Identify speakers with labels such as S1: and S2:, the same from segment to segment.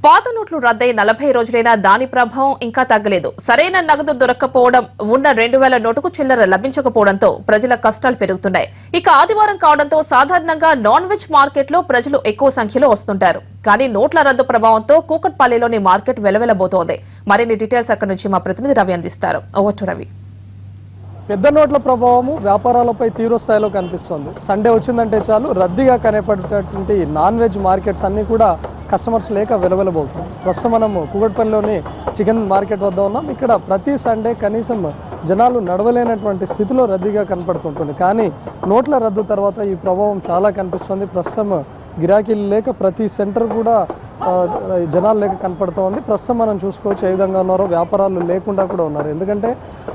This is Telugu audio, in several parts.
S1: పాత నోట్లు రద్దయి 40 రోజులైనా దాని ప్రభావం ఇంకా తగ్గలేదు. సరైన నగదు దొరక్కపోవడం, ఉన్న 2000 నోటుకు చిల్లర లభించకపోవడంతో ప్రజల కష్టాలు పెరుగుతున్నాయి. ఇక ఆదివారం కావడంతో సాధారణంగా నాన్ వెజ్ మార్కెట్లో ప్రజలు ఎక్కువ సంఖ్యలో వస్తుంటారు. కానీ నోట్ల రద్దు ప్రభావంతో కూకట్పల్లిలోని మార్కెట్ వెలవెలబోతోంది. మరిన్ని డీటెయిల్స్ అక్కడి నుంచి మా ప్రతినిధి రవి అందిస్తారు. Over to Ravi.
S2: పెద్ద నోట్ల ప్రభావము వ్యాపారాలపై తీవ్రస్థాయిలో కనిపిస్తోంది. సండే వచ్చిందంటే చాలు రద్దీగా కనపడేటటువంటి నాన్ వెజ్ మార్కెట్స్ అన్నీ కూడా కస్టమర్స్ లేక వెలవెలబోతున్నాయి. ప్రస్తుతం మనము కూకట్పల్లిలోని చికెన్ మార్కెట్ వద్ద ఉన్నాం. ఇక్కడ ప్రతి సండే కనీసం జనాలు నడవలేనటువంటి స్థితిలో రద్దీగా కనపడుతుంటుంది. కానీ నోట్ల రద్దు తర్వాత ఈ ప్రభావం చాలా కనిపిస్తుంది. ప్రస్తుతం గిరాకీలు లేక ప్రతి సెంటర్ కూడా జనాలు లేక కనపడుతోంది. ప్రస్తుతం మనం చూసుకోవచ్చు ఏ విధంగా ఉన్నారో, వ్యాపారాలు లేకుండా కూడా ఉన్నారు. ఎందుకంటే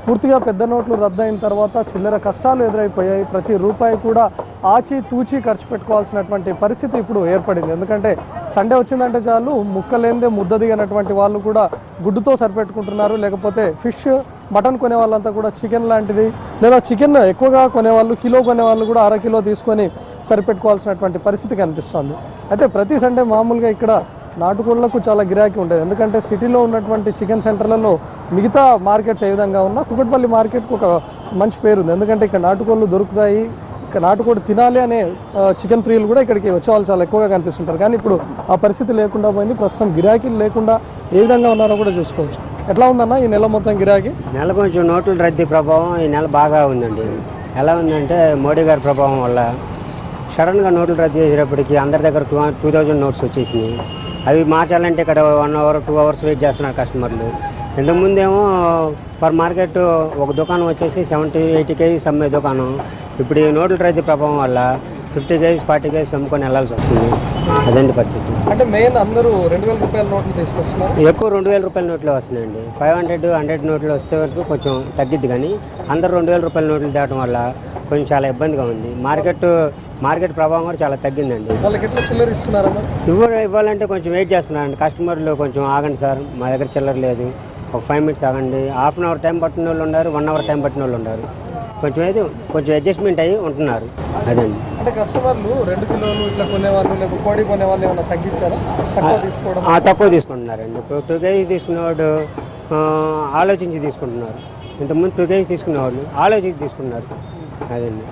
S2: పూర్తిగా పెద్ద నోట్లు రద్దయిన తర్వాత చిల్లర కష్టాలు ఎదురైపోయాయి. ప్రతి రూపాయి కూడా ఆచి తూచి ఖర్చు పెట్టుకోవాల్సినటువంటి పరిస్థితి ఇప్పుడు ఏర్పడింది. ఎందుకంటే సండే వచ్చిందంటే చాలు ముక్కలేందే ముద్ద దిగినటువంటి వాళ్ళు కూడా గుడ్డుతో సరిపెట్టుకుంటున్నారు. లేకపోతే ఫిష్, మటన్ కొనే వాళ్ళంతా కూడా చికెన్ లాంటిది, లేదా చికెన్ ఎక్కువగా కొనేవాళ్ళు కిలో కొనేవాళ్ళు కూడా అర కిలో తీసుకొని సరిపెట్టుకోవాల్సినటువంటి పరిస్థితి కనిపిస్తుంది. అయితే ప్రతి సండే మామూలుగా ఇక్కడ నాటుకోళ్లకు చాలా గిరాకీ ఉంటుంది. ఎందుకంటే సిటీలో ఉన్నటువంటి చికెన్ సెంటర్లలో మిగతా మార్కెట్స్ ఏ విధంగా ఉన్నా కూకట్పల్లి మార్కెట్కి ఒక మంచి పేరు ఉంది. ఎందుకంటే ఇక్కడ నాటుకోళ్ళు దొరుకుతాయి, ఇక్కడ నాటుకోడి తినాలి అనే చికెన్ ప్రియులు కూడా ఇక్కడికి వచ్చే వాళ్ళు చాలా ఎక్కువగా కనిపిస్తుంటారు. కానీ ఇప్పుడు ఆ పరిస్థితి లేకుండా పోయింది. ప్రస్తుతం గిరాకీలు లేకుండా ఏ విధంగా ఉన్నారో కూడా చూసుకోవచ్చు. ఎట్లా ఉందన్న ఈ నెల మొత్తం గిరాకీ?
S3: నెల కొంచెం నోట్ల రద్దీ ప్రభావం ఈ నెల బాగా ఉందండి. ఎలా ఉందంటే మోడీ గారి ప్రభావం వల్ల సడన్గా నోట్లు రద్దు చేసేటప్పటికి అందరి దగ్గర 2000 నోట్స్ వచ్చేసినాయి. అవి మార్చాలంటే ఇక్కడ 1 అవర్ 2 అవర్స్ వెయిట్ చేస్తున్నారు కస్టమర్లు. ఇంతకుముందేమో పర్ మార్కెట్ ఒక దుకాణం వచ్చేసి 70-80 కేజీస్ అమ్మే దుకాణం ఇప్పుడు ఈ నోట్ల రద్దీ ప్రభావం వల్ల 50 కేజీస్ 40 కేజీస్ అమ్ముకొని వెళ్ళాల్సి వస్తుంది. అదండి పరిస్థితి.
S2: అంటే మెయిన్ అందరూ 2000 రూపాయల నోట్లు తీసుకొస్తున్నారు.
S3: ఎక్కువ 2000 రూపాయల నోట్లు వస్తున్నాయండి. 500-100 నోట్లు వస్తే వరకు కొంచెం తగ్గిద్ది. కానీ అందరూ 2000 రూపాయల నోట్లు తేవడం వల్ల కొంచెం చాలా ఇబ్బందిగా ఉంది. మార్కెట్ ప్రభావం కూడా చాలా తగ్గిందండి.
S2: వాళ్ళకి ఎట్లా చిల్లర ఇస్తున్నారమ్మా?
S3: ఇవ్వాలంటే కొంచెం వెయిట్ చేస్తున్నారండి కస్టమర్లు. కొంచెం ఆగండి సార్, మా దగ్గర చిల్లర లేదు, ఒక 5 మినిట్స్ ఆగండి. ½ అవర్ టైం పట్టిన వాళ్ళు ఉన్నారు, 1 అవర్ టైం పట్టిన వాళ్ళు ఉన్నారు. కొంచెం అడ్జస్ట్మెంట్ అయ్యి ఉంటున్నారు. అదండి.
S2: అంటే కస్టమర్లు 2 కిలోలు ఇట్లా కొనేవాళ్ళు, లేకపోతే కోడి కొనేవాళ్ళు ఏమైనా తగ్గించారా?
S3: తక్కువ తీసుకుంటున్నారండి. ఇప్పుడు 2 కేజీస్ తీసుకునేవాడు ఆలోచించి తీసుకుంటున్నారు. ఇంతకుముందు 2 కేజీస్ తీసుకునేవాళ్ళు ఆలోచించి తీసుకున్నారు. అదండి.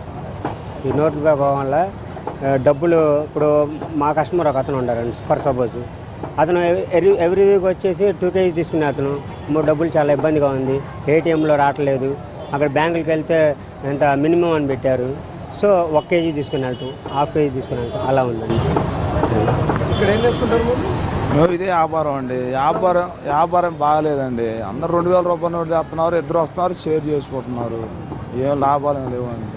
S3: ఈ నోట్ల ప్రభావం వల్ల డబ్బులు ఇప్పుడు మా కస్టమర్ ఒక అతను ఉండారండి. ఫర్ సపోజ్ అతను ఎవ్రీ వీక్ వచ్చేసి 2 కేజీస్ తీసుకునే అతను డబ్బులు చాలా ఇబ్బందిగా ఉంది. ఏటీఎంలో రావట్లేదు. అక్కడ బ్యాంకులకి వెళ్తే ఎంత మినిమం అని పెట్టారు. సో 1 కేజీ తీసుకున్నట్టు, ½ కేజీ తీసుకున్నట్టు అలా ఉందండి.
S2: ఇక్కడ ఏం చేసుకుంటారు?
S4: ఇదే వ్యాపారం అండి. వ్యాపారం బాగాలేదండి. అందరు 2000 రూపాయల నోటు తెస్తున్నారు, ఇద్దరు వస్తున్నారు, షేర్ చేసుకుంటున్నారు. ఏం లాభాలు లేవండి.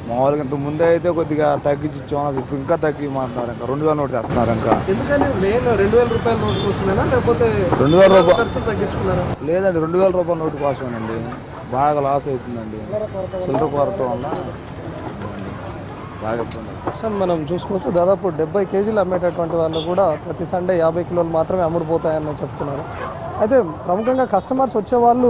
S4: మామూలుగా ఇంత ముందే అయితే కొద్దిగా తగ్గించి ఇచ్చాము, ఇప్పుడు ఇంకా తగ్గిమంటున్నారు. ఇంకా 2000 నోటు తెస్తున్నారు. ఇంకా లేదండి, 2000 రూపాయల నోటు కోసమేనండి. బాగా లాస్ అవుతుందండి. చిల్లర కొరత వల్ల బాగా
S2: మనం చూసుకోవచ్చు. దాదాపు 70 కేజీలు అమ్మేటటువంటి వాళ్ళు కూడా ప్రతి సండే 50 కిలోలు మాత్రమే అమ్ముడుపోతాయని చెప్తున్నారు. అయితే ప్రముఖంగా కస్టమర్స్ వచ్చేవాళ్ళు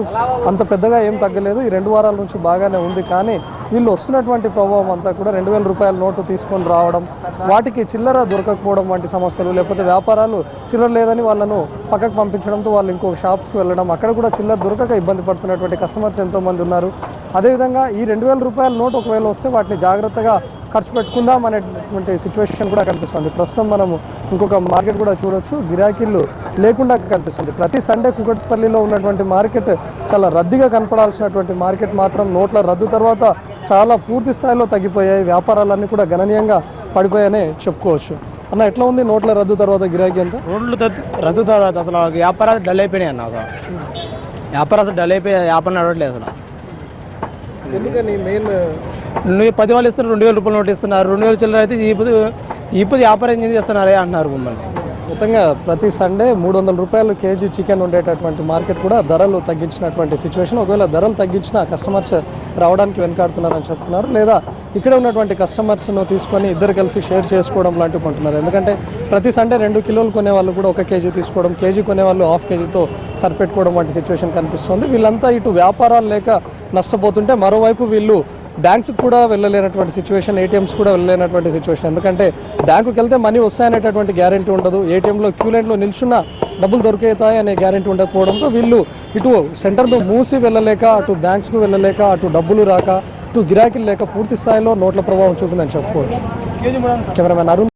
S2: అంత పెద్దగా ఏం తగ్గలేదు. ఈ 2 వారాల నుంచి బాగానే ఉంది. కానీ వీళ్ళు వస్తున్నటువంటి ప్రభావం అంతా కూడా 2000 రూపాయల నోటు తీసుకొని రావడం, వాటికి చిల్లర దొరకకపోవడం వంటి సమస్యలు, లేకపోతే వ్యాపారాలు చిల్లర లేదని వాళ్ళను పక్కకు పంపించడంతో వాళ్ళు ఇంకొక షాప్స్కి వెళ్ళడం, అక్కడ కూడా చిల్లర దొరకక ఇబ్బంది పడుతున్నటువంటి కస్టమర్స్ ఎంతోమంది ఉన్నారు. అదేవిధంగా ఈ 2000 రూపాయల నోటు ఒకవేళ వస్తే వాటిని జాగ్రత్తగా ఖర్చు పెట్టుకుందాం అనేటువంటి సిచ్యువేషన్ కూడా కనిపిస్తుంది. ప్రస్తుతం మనము ఇంకొక మార్కెట్ కూడా చూడొచ్చు. గిరాకీలు లేకుండా కనిపిస్తుంది. ప్రతి సండే కూకట్పల్లిలో ఉన్నటువంటి మార్కెట్ చాలా రద్దీగా కనపడాల్సినటువంటి మార్కెట్ మాత్రం నోట్ల రద్దు తర్వాత చాలా పూర్తి స్థాయిలో తగ్గిపోయాయి. వ్యాపారాలన్నీ కూడా గణనీయంగా పడిపోయాయనే చెప్పుకోవచ్చు. అన్న, ఎట్లా ఉంది నోట్ల రద్దు తర్వాత గిరాకీ అంతా?
S5: నోట్లు రద్దు తర్వాత అసలు వ్యాపారాలు డల్ అయిపోయినాయి అన్న. వ్యాపారం డల్ అయిపోయి వ్యాపారం నడవట్లేదు అసలు.
S2: ఎందుకని మెయిన్
S5: 10 వాళ్ళు ఇస్తున్నారు, 2000 రూపాయలు నోటు ఇస్తున్నారు. 2000 చిల్లర అయితే ఇప్పుడు వ్యాపారం ఏం చేస్తున్నారే అంటున్నారు మమ్మల్ని.
S2: మొత్తంగా ప్రతి సండే 300 రూపాయలు కేజీ చికెన్ ఉండేటటువంటి మార్కెట్ కూడా ధరలు తగ్గించినటువంటి సిచ్యువేషన్. ఒకవేళ ధరలు తగ్గించినా కస్టమర్స్ రావడానికి వెనకాడుతున్నారని చెప్తున్నారు. లేదా ఇక్కడ ఉన్నటువంటి కస్టమర్స్ను తీసుకొని ఇద్దరు కలిసి షేర్ చేసుకోవడం లాంటివి కొంటున్నారు. ఎందుకంటే ప్రతి సండే 2 కిలోలు కొనేవాళ్ళు కూడా 1 కేజీ తీసుకోవడం, కేజీ కొనేవాళ్ళు ½ కేజీతో సరిపెట్టుకోవడం వంటి సిచ్యువేషన్ కనిపిస్తుంది. వీళ్ళంతా ఇటు వ్యాపారాలు లేక నష్టపోతుంటే, మరోవైపు వీళ్ళు బ్యాంక్స్ కూడా వెళ్ళలేనటువంటి సిచ్యువేషన్, ఏటీఎంస్ కూడా వెళ్ళలేనటువంటి సిచ్యువేషన్. ఎందుకంటే బ్యాంకుకి వెళ్తే మనీ వస్తాయనేటటువంటి గ్యారెంటీ ఉండదు, ఏటీఎంలో క్యూ లైన్లో నిల్చున్న డబ్బులు దొరికేతాయి అనే గ్యారెంటీ ఉండకపోవడంతో వీళ్ళు ఇటు సెంటర్ను మూసి వెళ్ళలేక, అటు బ్యాంక్స్కు వెళ్ళలేక, అటు డబ్బులు రాక, ఇటు గిరాకీలు లేక పూర్తి స్థాయిలో నోట్ల ప్రభావం చూపిందని చెప్పుకోవచ్చు. కెమెరామెన్ అరుణ్